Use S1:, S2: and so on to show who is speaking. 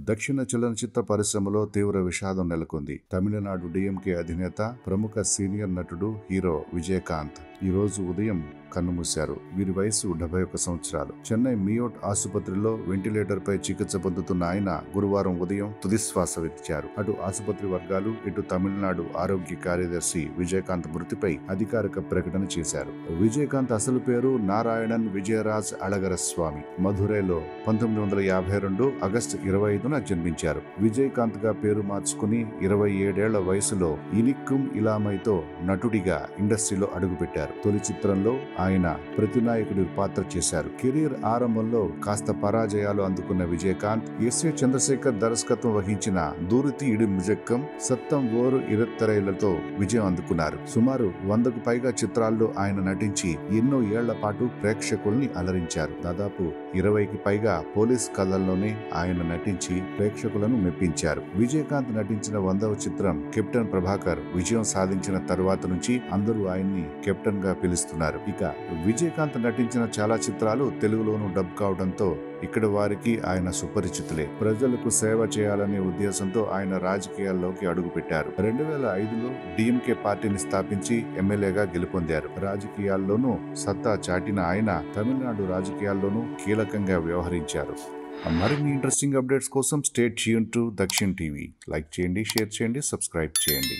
S1: దక్షిణ చలనచిత్ర పరిశ్రమలో తీవ్ర విషాదం నెలకొంది. తమిళనాడు డిఎంకే అధినేత, ప్రముఖ సీనియర్ నటుడు, హీరో విజయకాంత్ ఈ రోజు ఉదయం కన్నుమూశారు. వీరి వయసు 71 సంవత్సరాలు. చెన్నై మియోట్ ఆసుపత్రిలో వెంటిలేటర్ పై చికిత్స పొందుతున్న ఆయన గురువారం ఉదయం తుదిశ్వాస విడిచారు. అటు ఆసుపత్రి వర్గాలు, ఇటు తమిళనాడు ఆరోగ్య కార్యదర్శి విజయకాంత్ మృతిపై అధికారిక ప్రకటన చేశారు. విజయకాంత్ అసలు పేరు నారాయణన్ విజయరాజ్ అళగరస్వామి. మధురైలో 1952 ఆగస్టు 25న జన్మించారు. విజయకాంత్ గా పేరు మార్చుకుని 27 ఏళ్ల వయసులో ఇనిక్కుం ఇలామైతో నటుడిగా ఇండస్ట్రీలో అడుగుపెట్టారు. తొలి చిత్రంలో ఆయన ప్రతినాయకుడి పాత్ర చేశారు. కెరీర్ ఆరంభంలో కాస్త పరాజయాలు అందుకున్న విజయకాంత్ ఎస్ఏ చంద్రశేఖర్ దర్శకత్వం వహించిన దూరితి ఇడి ముజక్కం, సత్తం ఓరు ఇరత్తరైలతో విజయం అందుకున్నారు. సుమారు 100కు పైగా చిత్రాల్లో ఆయన నటించి ఎన్నో ఏళ్ల పాటు ప్రేక్షకుల్ని అలరించారు. దాదాపు 20కి పైగా పోలీస్ కథల్లోనే ఆయన నటించి ప్రేక్షకులను మెప్పించారు. విజయకాంత్ నటించిన 100వ చిత్రం కెప్టెన్ ప్రభాకర్ విజయం సాధించిన తర్వాత నుంచి అందరూ ఆయన్ని కెప్టెన్ గా పిలుస్తున్నారు. ఇక విజయకాంత్ నటించిన చాలా చిత్రాలు తెలుగులోనూ డబ్ కావడంతో ఇక్కడ వారికి ఆయన సుపరిచితులే. ప్రజలకు సేవ చేయాలనే ఉద్దేశంతో ఆయన రాజకీయాల్లోకి అడుగుపెట్టారు. 2005లో డిఎంకే పార్టీని స్థాపించి ఎమ్మెల్యేగా గెలుపొందారు. రాజకీయాల్లోనూ సత్తా చాటిన ఆయన తమిళనాడు రాజకీయాల్లోనూ కీలకంగా వ్యవహరించారు. మరిన్ని ఇంట్రెస్టింగ్ అప్డేట్స్ కోసం stay tune to Dakshin TV. Like చేయండి, షేర్ చేయండి, సబ్స్క్రైబ్ చేయండి.